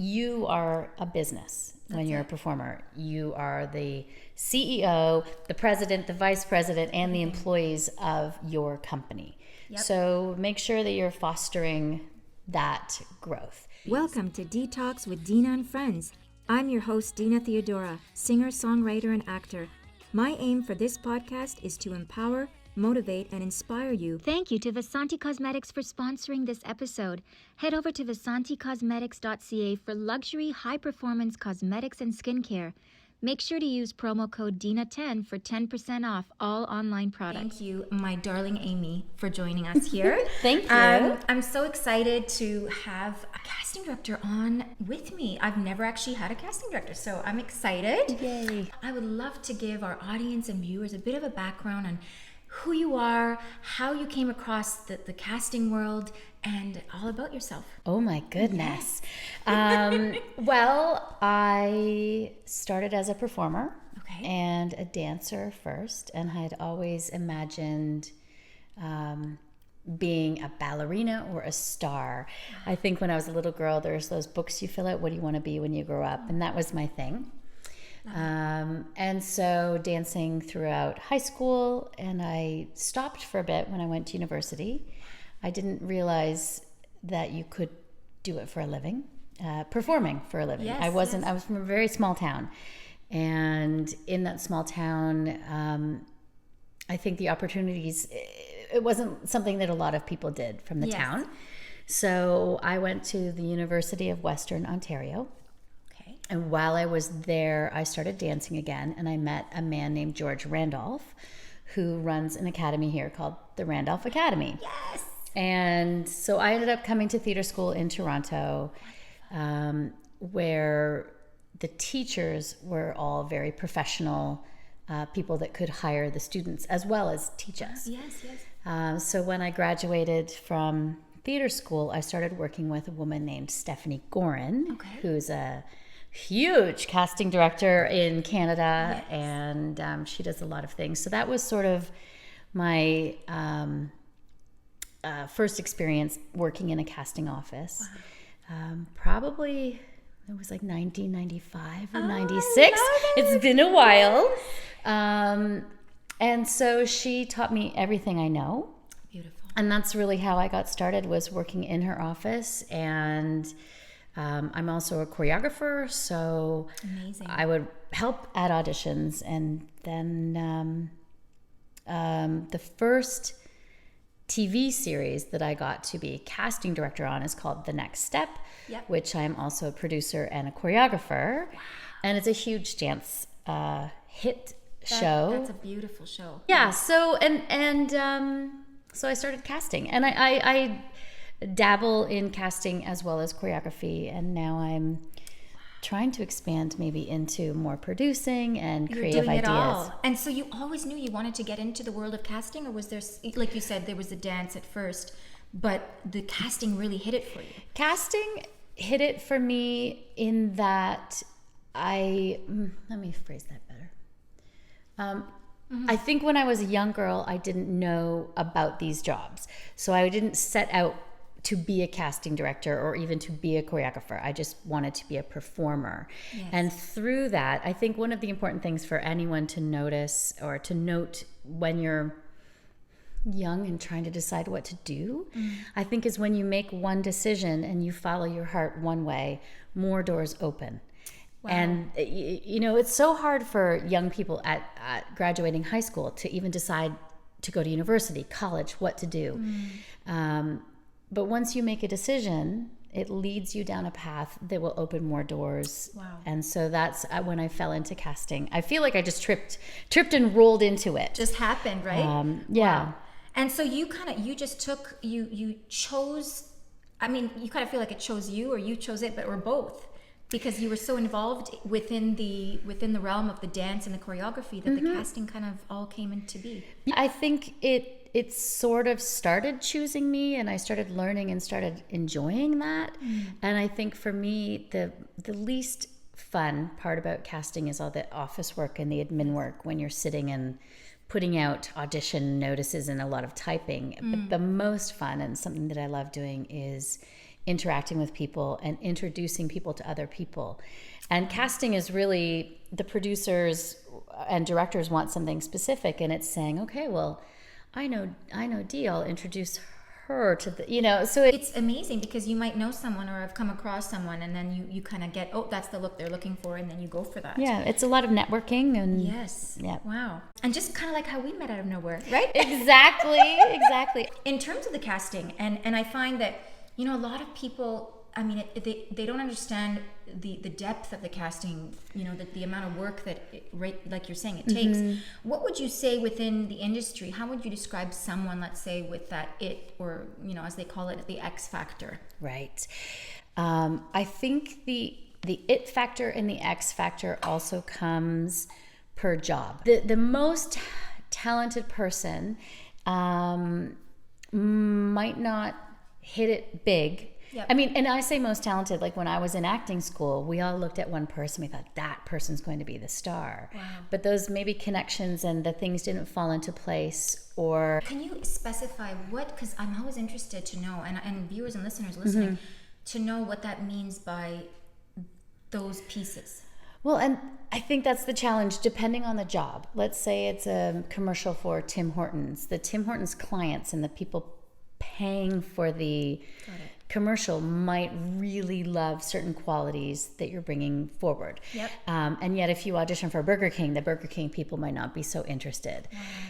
you are a business when you're a performer. You are the CEO, the president, the vice president, and the employees of your company. Yep. So make sure that you're fostering that growth. Welcome to Detox with Dina and Friends. I'm your host, Dina Theodora, singer, songwriter, and actor. My aim for this podcast is to empower, motivate, and inspire you. Thank you to Vasanti Cosmetics for sponsoring this episode. Head over to vasanticosmetics.ca for luxury, high-performance cosmetics and skincare. Make sure to use promo code DINA10 for 10% off all online products. Thank you, my darling Amy, for joining us here. Thank you. I'm so excited to have a casting director on with me. I've never actually had a casting director, so I'm excited. Yay. I would love to give our audience and viewers a bit of a background on who you are, how you came across the casting world, and all about yourself. Oh my goodness. Well, I started as a performer and a dancer first, and I had always imagined being a ballerina or a star. I think when I was a little girl, there's those books you fill out, what do you want to be when you grow up? And that was my thing. And so dancing throughout high school, and I stopped for a bit when I went to university. I didn't realize that you could do it for a living, performing for a living. I was from a very small town, and in that small town, I think the opportunities, it wasn't something that a lot of people did from the town. So I went to the University of Western Ontario. And while I was there, I started dancing again, and I met a man named George Randolph, who runs an academy here called the Randolph Academy. Yes. And so I ended up coming to theater school in Toronto, where the teachers were all very professional people that could hire the students as well as teach us. Yes. So when I graduated from theater school, I started working with a woman named Stephanie Gorin, who's a huge casting director in Canada, and she does a lot of things. So that was sort of my first experience working in a casting office. Probably it was like 1995 or 96. It's been a while. And so she taught me everything I know. Beautiful. And that's really how I got started, was working in her office. And I'm also a choreographer, so amazing. I would help at auditions. And then the first TV series that I got to be casting director on is called The Next Step, which I'm also a producer and a choreographer. Wow. And it's a huge dance hit show. That's a beautiful show. Yeah. So so I started casting, and I dabble in casting as well as choreography, and now I'm trying to expand maybe into more producing and creative ideas. All. And so you always knew you wanted to get into the world of casting, or was there, like you said, there was the dance at first, but the casting really hit it for you? Casting hit it for me in that let me phrase that better. I think when I was a young girl, I didn't know about these jobs. So I didn't set out to be a casting director or even to be a choreographer. I just wanted to be a performer. Yes. And through that, I think one of the important things for anyone to notice or to note when you're young and trying to decide what to do, I think is when you make one decision and you follow your heart one way, more doors open. Wow. And, you know, it's so hard for young people at graduating high school to even decide to go to university, college, what to do. But once you make a decision, it leads you down a path that will open more doors. Wow. And so that's when I fell into casting. I feel like I just tripped and rolled into it. Just happened, right? Yeah. Wow. And so you chose, I mean, you kind of feel like it chose you or you chose it, or both, because you were so involved within the realm of the dance and the choreography that the casting kind of all came into be. I think it sort of started choosing me, and I started learning and started enjoying that. And I think for me, the least fun part about casting is all the office work and the admin work when you're sitting and putting out audition notices and a lot of typing. But the most fun and something that I love doing is interacting with people and introducing people to other people. And casting is really, the producers and directors want something specific, and it's saying, okay, well, I know Dee, I'll introduce her to the, so It's amazing because you might know someone or have come across someone, and then you kind of get, oh, that's the look they're looking for, and then you go for that. yeah, it's a lot of networking. And Yes. yeah. Wow. And just kind of like how we met out of nowhere, right? Exactly. In terms of the casting, and I find that, a lot of people, I mean, they don't understand the depth of the casting, the amount of work that, like you're saying, it takes. What would you say within the industry? How would you describe someone, let's say, with that it, or, as they call it, the X factor? Right. I think the it factor and the X factor also comes per job. The most talented person might not hit it big. Yep. I mean, and I say most talented, like when I was in acting school, we all looked at one person, we thought that person's going to be the star. Wow. But those maybe connections and the things didn't fall into place, or... Can you specify what, because I'm always interested to know, and viewers and listeners listening, to know what that means by those pieces. Well, and I think that's the challenge depending on the job. Let's say it's a commercial for Tim Hortons. The Tim Hortons clients and the people paying for the commercial might really love certain qualities that you're bringing forward. Yep. And yet if you audition for Burger King, the Burger King people might not be so interested.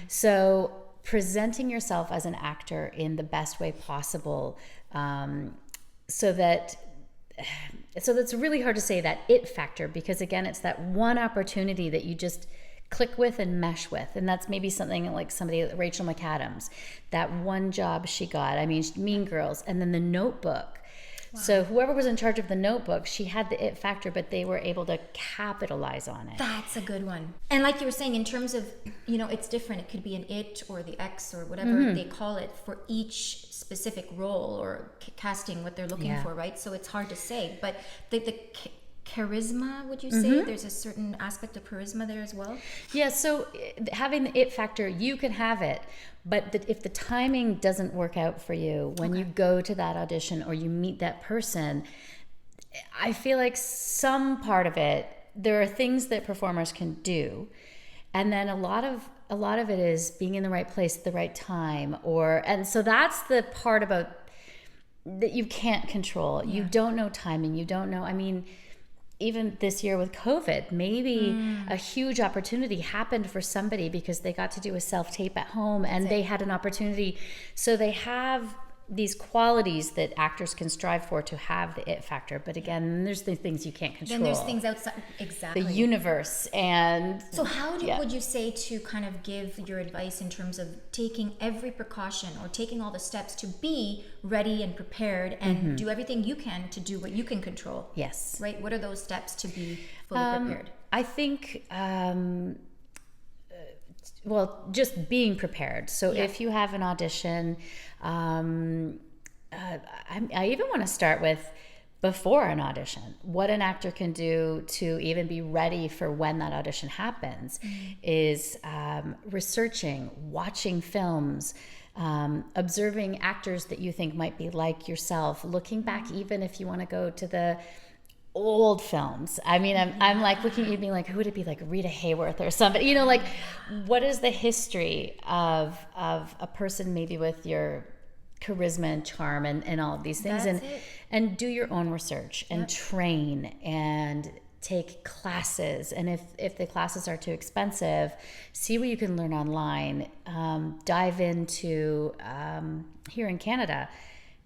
So presenting yourself as an actor in the best way possible, so that's really hard to say that it factor, because again, it's that one opportunity that you just click with and mesh with. And that's maybe something like somebody, Rachel McAdams, that one job she got, I mean, Mean Girls, and then The Notebook. Wow. So whoever was in charge of The Notebook, she had the it factor, but they were able to capitalize on it. That's a good one. And like you were saying, in terms of, it's different. It could be an it or the X or whatever they call it for each specific role or casting what they're looking for, right? So it's hard to say. But the charisma, would you say? There's a certain aspect of charisma there as well? Yeah, so having the it factor, you can have it, but if the timing doesn't work out for you when you go to that audition or you meet that person, I feel like some part of it, there are things that performers can do, and then a lot of it is being in the right place at the right time, and so that's the part about that you can't control. You don't know timing, you don't know, I mean, even this year with COVID, maybe a huge opportunity happened for somebody because they got to do a self-tape at home and they had an opportunity. So they have these qualities that actors can strive for to have the it factor. But again, there's the things you can't control. Then there's things outside, exactly. The universe. And so how would you say to kind of give your advice in terms of taking every precaution or taking all the steps to be ready and prepared and do everything you can to do what you can control? Yes. Right? What are those steps to be fully prepared? I think... well, just being prepared. So if you have an audition, I even want to start with before an audition, what an actor can do to even be ready for when that audition happens is researching, watching films, observing actors that you think might be like yourself, looking back, even if you want to go to the old films. I mean, I'm like looking at you being like, who would it be, like Rita Hayworth or somebody, like what is the history of a person maybe with your charisma and charm and all of these things. And do your own research and train and take classes. And if the classes are too expensive, see what you can learn online. Dive into, here in Canada,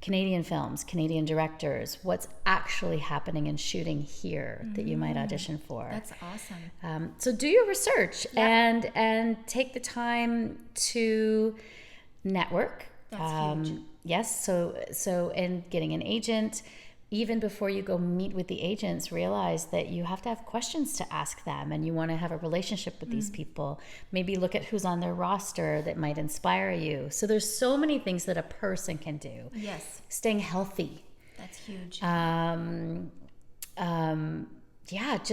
Canadian films, Canadian directors, what's actually happening and shooting here that you might audition for. That's awesome. So do your research and take the time to network. That's huge. Yes, so and getting an agent. Even before you go meet with the agents, realize that you have to have questions to ask them and you want to have a relationship with these people. Maybe look at who's on their roster that might inspire you. So there's so many things that a person can do. Yes. Staying healthy. That's huge.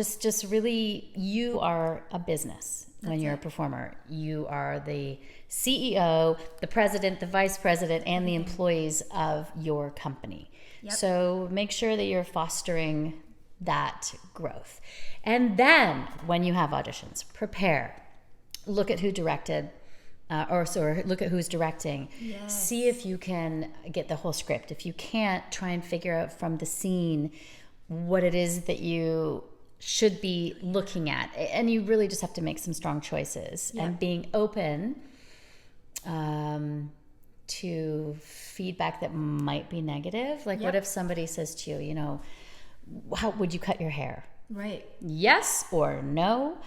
Just really, you are a business when you're a performer. You are the CEO, the president, the vice president, and the employees of your company. Yep. So make sure that you're fostering that growth. And then when you have auditions, prepare. Look at who directed, or look at who's directing. Yes. See if you can get the whole script. If you can't, try and figure out from the scene what it is that you should be looking at. And you really just have to make some strong choices. Yeah. And being open to feedback that might be negative. Like, what if somebody says to you, you know, how would you cut your hair? Right. Yes or no.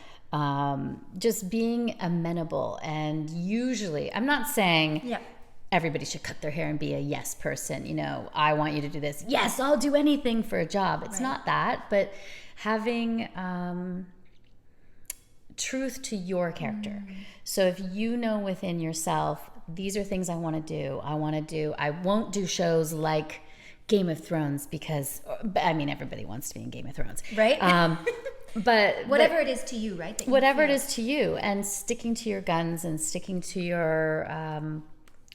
Just being amenable. And usually, I'm not saying everybody should cut their hair and be a yes person. You know, I want you to do this. Yes, I'll do anything for a job. It's not that, but having truth to your character. So if you know within yourself, these are things I want to do. I won't do shows like Game of Thrones because, I mean, everybody wants to be in Game of Thrones. Right. But whatever it is to you, right? Whatever it is to you, and sticking to your guns and sticking to your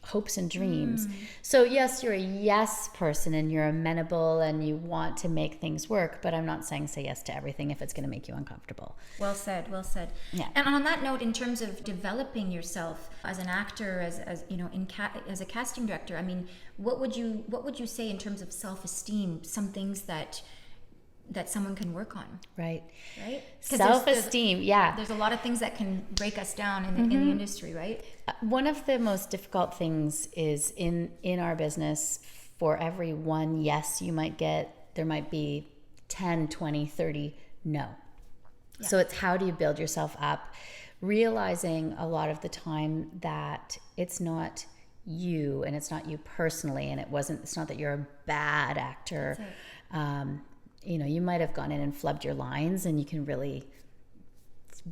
hopes and dreams. So yes, you're a yes person and you're amenable and you want to make things work, but I'm not saying say yes to everything if it's going to make you uncomfortable. Well said, well said. Yeah. And on that note, in terms of developing yourself as an actor, as you know, as a casting director, I mean, what would you say in terms of self-esteem? Some things that someone can work on. Right. 'Cause Self-esteem, there's a lot of things that can break us down in the industry, right? One of the most difficult things is in our business, for every one yes you might get, there might be 10, 20, 30 no. Yeah. So it's how do you build yourself up, realizing a lot of the time that it's not you and it's not you personally, and it's not that you're a bad actor. You know, you might have gone in and flubbed your lines and you can really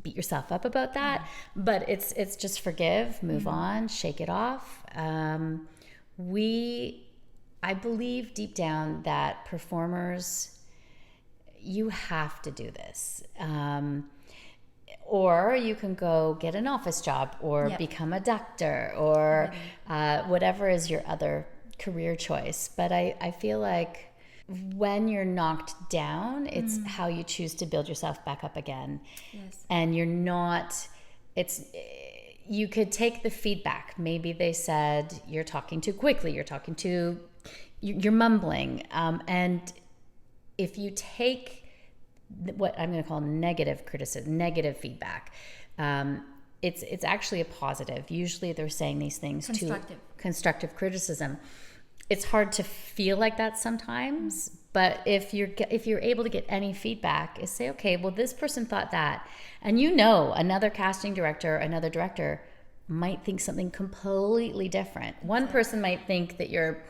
beat yourself up about that, but it's just forgive, move on, shake it off. I believe deep down that performers, you have to do this. Or you can go get an office job or become a doctor or whatever is your other career choice. But I feel like when you're knocked down, it's how you choose to build yourself back up again. Yes. And you could take the feedback. Maybe they said, you're talking too quickly, you're mumbling. And if you take what I'm going to call negative criticism, negative feedback, it's actually a positive. Usually they're saying these things to constructive criticism. It's hard to feel like that sometimes, but if you're able to get any feedback, is say, okay, well, this person thought that, and you know, another casting director, another director might think something completely different. One person might think that you're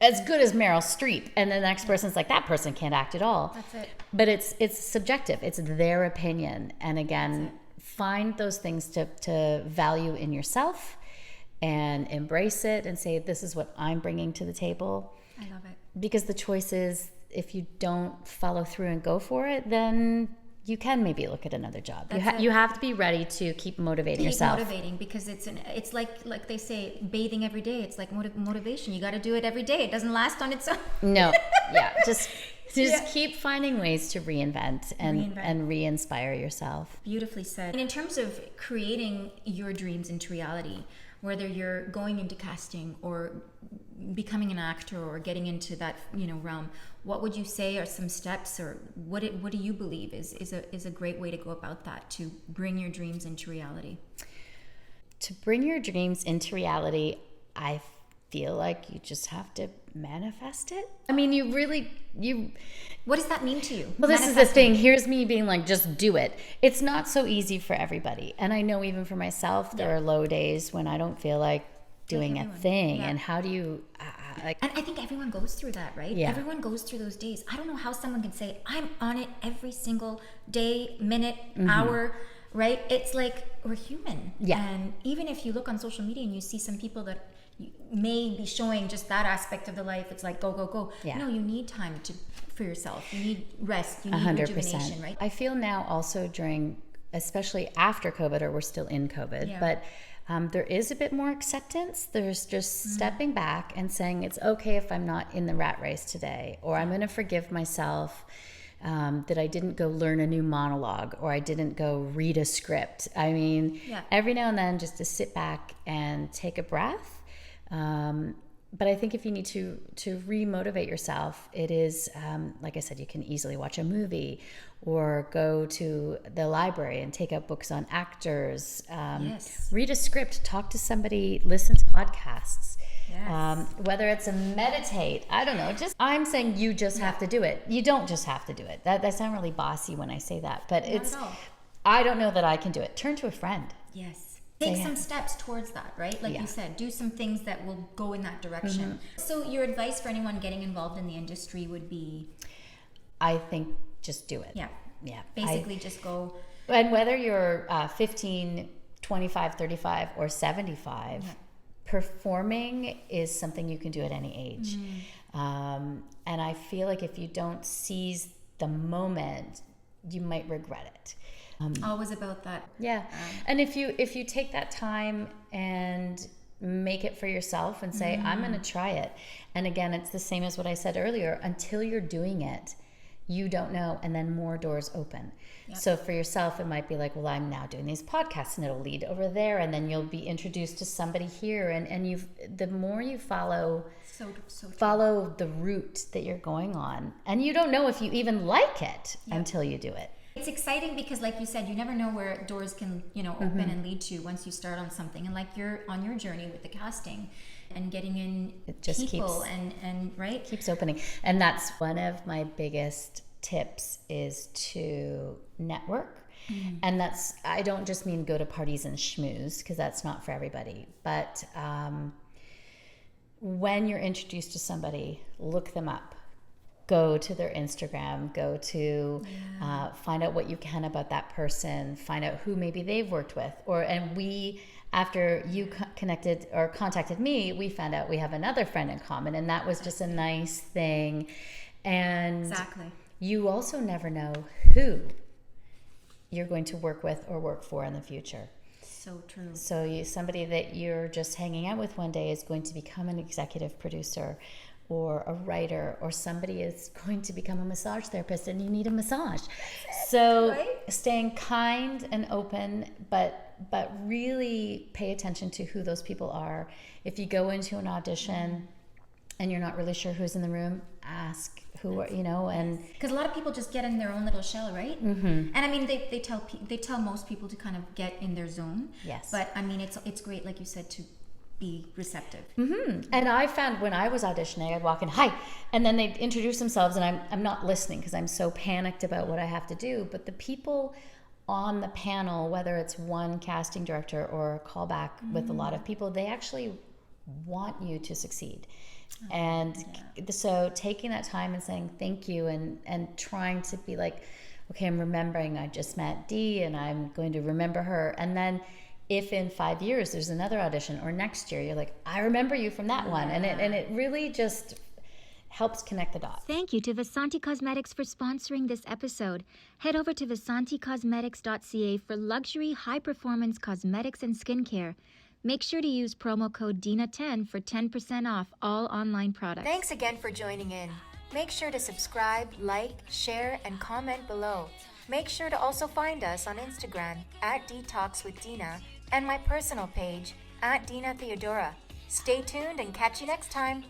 as good as Meryl Streep, and the next person's like, that person can't act at all. That's it. But it's subjective. It's their opinion, and again, find those things to value in yourself. And embrace it and say, this is what I'm bringing to the table. I love it. Because the choice is, if you don't follow through and go for it, then you can maybe look at another job. You have to be ready to keep motivating yourself. Motivating, because it's like they say, bathing every day. It's like motivation. You got to do it every day. It doesn't last on its own. No, just keep finding ways to reinvent and re-inspire yourself. Beautifully said. And in terms of creating your dreams into reality, whether you're going into casting or becoming an actor or getting into that realm, what would you say are some steps, or what do you believe is a great way to go about that, to bring your dreams into reality? To bring your dreams into reality, I feel like you just have to manifest it. I mean, what does that mean to you? Well, this is the thing. Here's me being like, just do it. It's not so easy for everybody. And I know even for myself, there are low days when I don't feel like doing a thing. And how do you... and I think everyone goes through that, right? Yeah. Everyone goes through those days. I don't know how someone can say, I'm on it every single day, minute, hour, right? It's like, we're human. Yeah. And even if you look on social media and you see some people that may be showing just that aspect of the life, it's like go, go, go. Yeah. No, you need time for yourself. You need rest. You need 100%. Rejuvenation, right? I feel now also especially after COVID, or we're still in COVID, but There is a bit more acceptance. There's just stepping back and saying it's okay if I'm not in the rat race today, or I'm going to forgive myself that I didn't go learn a new monologue, or I didn't go read a script. I mean, every now and then just to sit back and take a breath. But I think if you need to re-motivate yourself, it is, like I said, you can easily watch a movie or go to the library and take out books on actors, read a script, talk to somebody, listen to podcasts. Whether it's a meditate, I don't know, I'm saying you just have to do it. You don't just have to do it. That sounds really bossy when I say that, but I don't know that I can do it. Turn to a friend. Take some steps towards that, right? Like you said, do some things that will go in that direction. So your advice for anyone getting involved in the industry would be? I think just do it. Basically just go. And whether you're 15, 25, 35, or 75, performing is something you can do at any age. And I feel like if you don't seize the moment, you might regret it. Always about that. And if you take that time and make it for yourself and say, I'm going to try it. And again, it's the same as what I said earlier. Until you're doing it, you don't know. And then more doors open. So for yourself, it might be like, well, I'm now doing these podcasts and it'll lead over there. And then you'll be introduced to somebody here. And the more you follow the route that you're going on. And you don't know if you even like it until you do it. It's exciting because, like you said, you never know where doors can, open and lead to once you start on something. And like you're on your journey with the casting and getting in it just people and right? Keeps opening. And that's one of my biggest tips is to network. And I don't just mean go to parties and schmooze, because that's not for everybody. But when you're introduced to somebody, look them up. Go to their Instagram, find out what you can about that person, find out who maybe they've worked with. After you connected or contacted me, we found out we have another friend in common, and that was just a nice thing. And you also never know who you're going to work with or work for in the future. So true. So somebody that you're just hanging out with one day is going to become an executive producer, or a writer, or somebody is going to become a massage therapist and you need a massage. So staying kind and open, but really pay attention to who those people are. If you go into an audition and you're not really sure who's in the room, ask who are, and because a lot of people just get in their own little shell, right? And I mean, they tell most people to kind of get in their zone. But I mean, it's great, like you said, to be receptive. And I found when I was auditioning, I'd walk in, hi, and then they'd introduce themselves, and I'm not listening because I'm so panicked about what I have to do. But the people on the panel, whether it's one casting director or a callback with a lot of people, they actually want you to succeed. So taking that time and saying thank you and trying to be like, okay, I'm remembering I just met Dee and I'm going to remember her. And then if in 5 years there's another audition, or next year, you're like, I remember you from that one. And it really just helps connect the dots. Thank you to Vasanti Cosmetics for sponsoring this episode. Head over to vasanticosmetics.ca for luxury, high-performance cosmetics and skincare. Make sure to use promo code DINA10 for 10% off all online products. Thanks again for joining in. Make sure to subscribe, like, share, and comment below. Make sure to also find us on Instagram @DetoxWithDina and my personal page @Dina Theodora. Stay tuned and catch you next time.